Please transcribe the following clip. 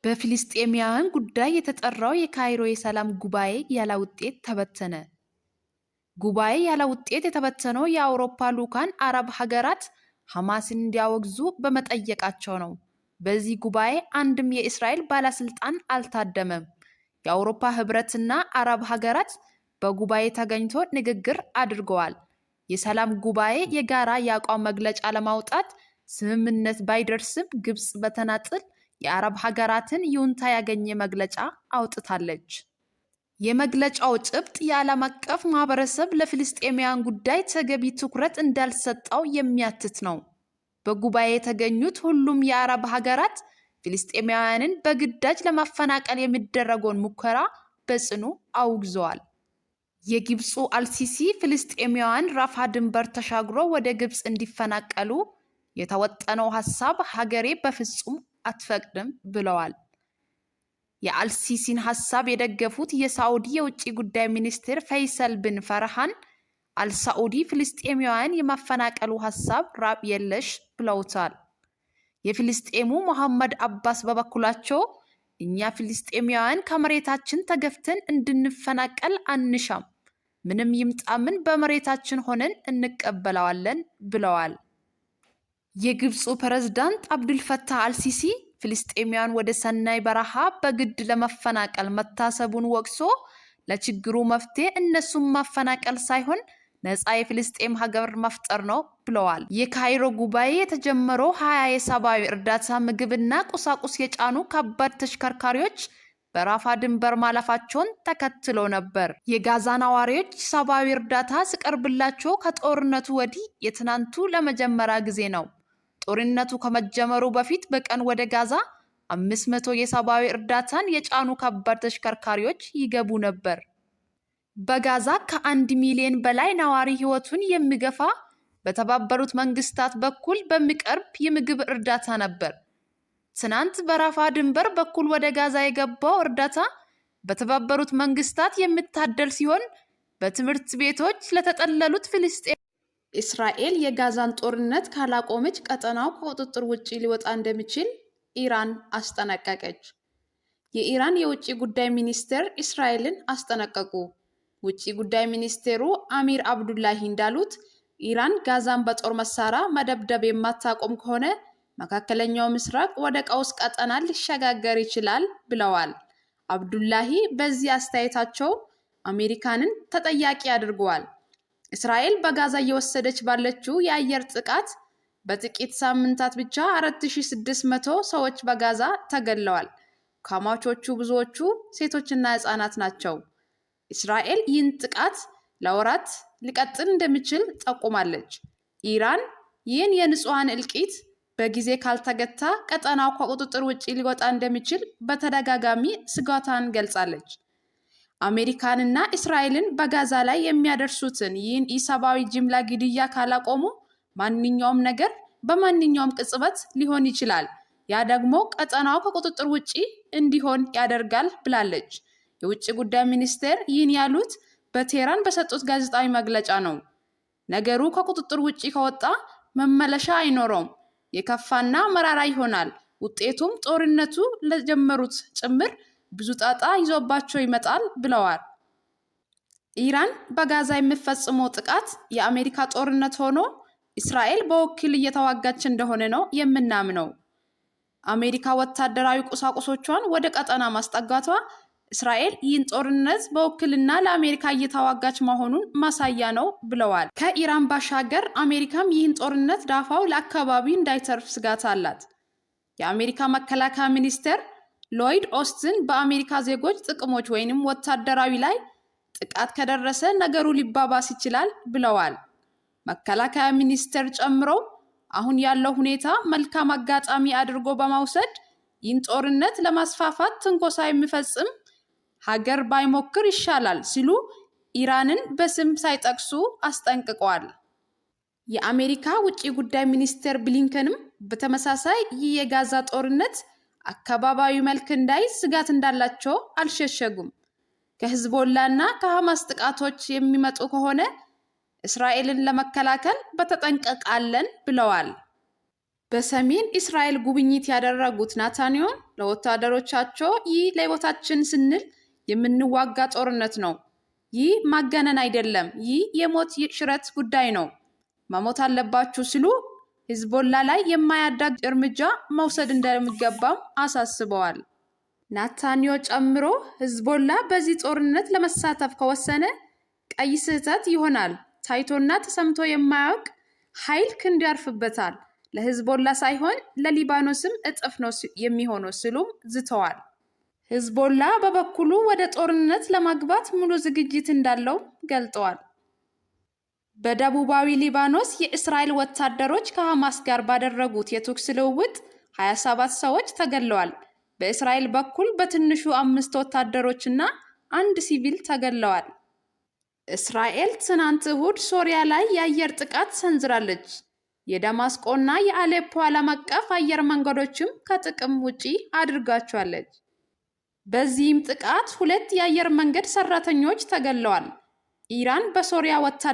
በፊልስጤማውያን ጉዳይ የተጠራው የካይሮ የሰላም ጉባኤ ያለ ውጤት ተበተነ። ጉባኤ ያለ ውጤት የተበተነው የአውሮፓ ልዑካን አረብ ሀገራት ሐማስን እንዲያወግዙ በመጠየቃቸው ነው። በዚህ ጉባኤ አንድም የእስራኤል ባለስልጣን አልታደመም። የአውሮፓ ህብረትና አረብ ሀገራት በጉባኤ ተገኝቶ ንግግር አድርገዋል። የሰላም ጉባኤ የጋራ የአቋም መግለጫ ለማውጣት ስምምነት ባይደርስም ግብጽ በተናጥል የአረብ ሀገራትን ይሁንታ ያገኘ መግለጫ አውጥታለች። የመግለጫው ጭብጥ የዓለም አቀፍ ማህበረሰብ ለፊልስጤማውያን ጉዳይ ተገቢ ትኩረት እንዳልሰጠው የሚያትት ነው። በጉባኤ የተገኙት ሁሉም የአረብ ሀገራት ፊልስጤማውያንን በግዳጅ ለማፈናቀል የሚደረገውን ሙከራ በጽኑ አውግዘዋል። የግብፁ አልሲሲ ፊልስጤማውያን ራፋ ድንበር ተሻግሮ ወደ ግብፅ እንዲፈናቀሉ የተወጠነው ሐሳብ ሀገሬ በፍጹም አትፈቅድም ብለዋል። የአልሲሲን ሐሳብ የደገፉት የሳዑዲ የውጭ ጉዳይ ሚኒስትር ፈይሰል ብን ፈርሃን አልሳዑዲ ፊልስጤማውያን የማፈናቀሉ ሐሳብ ራብ የለሽ ብለውታል። የፊልስጤሙ መሐመድ አባስ በበኩላቸው እኛ ፊልስጤማውያን ከመሬታችን ተገፍተን እንድንፈናቀል አንሻም፣ ምንም ይምጣ ምን በመሬታችን ሆነን እንቀበለዋለን ብለዋል። የግብፁ ፕሬዝዳንት አብዱልፈታህ አልሲሲ ፊልስጤማውያን ወደ ሰናይ በረሃ በግድ ለመፈናቀል መታሰቡን ወቅሶ ለችግሩ መፍትሄ እነሱን ማፈናቀል ሳይሆን ነፃ የፊልስጤም ሀገር መፍጠር ነው ብለዋል። የካይሮ ጉባኤ የተጀመረው 20 የሰብአዊ እርዳታ ምግብና ቁሳቁስ የጫኑ ከባድ ተሽከርካሪዎች በራፋ ድንበር ማለፋቸውን ተከትሎ ነበር። የጋዛ ነዋሪዎች ሰብአዊ እርዳታ ሲቀርብላቸው ከጦርነቱ ወዲህ የትናንቱ ለመጀመሪያ ጊዜ ነው። ጦርነቱ ከመጀመሩ በፊት በቀን ወደ ጋዛ 500 የሰብአዊ እርዳታን የጫኑ ከባድ ተሽከርካሪዎች ይገቡ ነበር። በጋዛ ከ1 ሚሊዮን በላይ ነዋሪ ህይወቱን የሚገፋ በተባበሩት መንግስታት በኩል በሚቀርብ የምግብ እርዳታ ነበር። ትናንት በራፋ ድንበር በኩል ወደ ጋዛ የገባው እርዳታ በተባበሩት መንግስታት የሚታደል ሲሆን በትምህርት ቤቶች ለተጠለሉት ፍልስጤም እስራኤል የጋዛን ጦርነት ካላቆመች ቀጠናው ከቁጥጥር ውጪ ሊወጣ እንደሚችል ኢራን አስጠነቀቀች። የኢራን የውጭ ጉዳይ ሚኒስቴር እስራኤልን አስጠነቀቁ። ውጭ ጉዳይ ሚኒስቴሩ አሚር አብዱላሂ እንዳሉት ኢራን ጋዛን በጦር መሳሪያ መደብደብ የማታቆም ከሆነ መካከለኛው ምስራቅ ወደ ቀውስ ቀጠና ሊሸጋገር ይችላል ብለዋል። አብዱላሂ በዚህ አስተያየታቸው አሜሪካንን ተጠያቂ አድርገዋል። እስራኤል በጋዛ እየወሰደች ባለችው የአየር ጥቃት በጥቂት ሳምንታት ብቻ 4600 ሰዎች በጋዛ ተገድለዋል። ከሟቾቹ ብዙዎቹ ሴቶችና ህፃናት ናቸው። እስራኤል ይህን ጥቃት ለወራት ሊቀጥል እንደሚችል ጠቁማለች። ኢራን ይህን የንጹሃን እልቂት በጊዜ ካልተገታ ቀጠናው ከቁጥጥር ውጪ ሊወጣ እንደሚችል በተደጋጋሚ ስጋቷን ገልጻለች። አሜሪካንና እስራኤልን በጋዛ ላይ የሚያደርሱትን ይህን ኢሰብአዊ ጅምላ ግድያ ካላቆሙ ማንኛውም ነገር በማንኛውም ቅጽበት ሊሆን ይችላል። ያ ደግሞ ቀጠናው ከቁጥጥር ውጪ እንዲሆን ያደርጋል ብላለች። የውጭ ጉዳይ ሚኒስቴር ይህን ያሉት በቴህራን በሰጡት ጋዜጣዊ መግለጫ ነው። ነገሩ ከቁጥጥር ውጪ ከወጣ መመለሻ አይኖረውም፣ የከፋና መራራ ይሆናል። ውጤቱም ጦርነቱ ለጀመሩት ጭምር ብዙ ጣጣ ይዞባቸው ይመጣል ብለዋል። ኢራን በጋዛ የሚፈጽመው ጥቃት የአሜሪካ ጦርነት ሆኖ እስራኤል በወኪል እየተዋጋች እንደሆነ ነው የምናምነው። አሜሪካ ወታደራዊ ቁሳቁሶቿን ወደ ቀጠና ማስጠጋቷ እስራኤል ይህን ጦርነት በውክልና ለአሜሪካ እየተዋጋች መሆኑን ማሳያ ነው ብለዋል። ከኢራን ባሻገር አሜሪካም ይህን ጦርነት ዳፋው ለአካባቢው እንዳይተርፍ ስጋት አላት። የአሜሪካ መከላከያ ሚኒስቴር ሎይድ ኦስትን በአሜሪካ ዜጎች ጥቅሞች ወይንም ወታደራዊ ላይ ጥቃት ከደረሰ ነገሩ ሊባባስ ይችላል ብለዋል። መከላከያ ሚኒስቴር ጨምሮ አሁን ያለው ሁኔታ መልካም አጋጣሚ አድርጎ በመውሰድ ይህን ጦርነት ለማስፋፋት ትንኮሳ የሚፈጽም ሀገር ባይሞክር ይሻላል ሲሉ ኢራንን በስም ሳይጠቅሱ አስጠንቅቀዋል። የአሜሪካ ውጭ ጉዳይ ሚኒስቴር ብሊንከንም በተመሳሳይ ይህ የጋዛ ጦርነት አካባቢያዊ መልክ እንዳይዝ ስጋት እንዳላቸው አልሸሸጉም። ከሂዝቦላና ከሐማስ ጥቃቶች የሚመጡ ከሆነ እስራኤልን ለመከላከል በተጠንቀቅ አለን ብለዋል። በሰሜን እስራኤል ጉብኝት ያደረጉት ናታንያሁ ለወታደሮቻቸው ይህ ለሕይወታችን ስንል የምንዋጋ ጦርነት ነው፣ ይህ ማገነን አይደለም፣ ይህ የሞት ሽረት ጉዳይ ነው፣ መሞት አለባችሁ ሲሉ ሂዝቦላ ላይ የማያዳግም እርምጃ መውሰድ እንደሚገባም አሳስበዋል። ናታንያሁ ጨምሮ ሂዝቦላ በዚህ ጦርነት ለመሳተፍ ከወሰነ ቀይ ስህተት ይሆናል፣ ታይቶና ተሰምቶ የማያውቅ ኃይል ክንድ ያርፍበታል፣ ለሂዝቦላ ሳይሆን ለሊባኖስም እጥፍ ነው የሚሆነው ሲሉም ዝተዋል። ሂዝቦላ በበኩሉ ወደ ጦርነት ለማግባት ሙሉ ዝግጅት እንዳለው ገልጠዋል። በደቡባዊ ሊባኖስ የእስራኤል ወታደሮች ከሐማስ ጋር ባደረጉት የተኩስ ልውውጥ 27 ሰዎች ተገድለዋል። በእስራኤል በኩል በትንሹ 5 ወታደሮችና 1 ሲቪል ተገድለዋል። እስራኤል ትናንት እሁድ ሶሪያ ላይ የአየር ጥቃት ሰንዝራለች። የደማስቆና የአሌፖ ዓለም አቀፍ አየር መንገዶችም ከጥቅም ውጪ አድርጋቸዋለች። በዚህም ጥቃት 2 የአየር መንገድ ሰራተኞች ተገድለዋል። ኢራን በሶሪያ ወታደሮች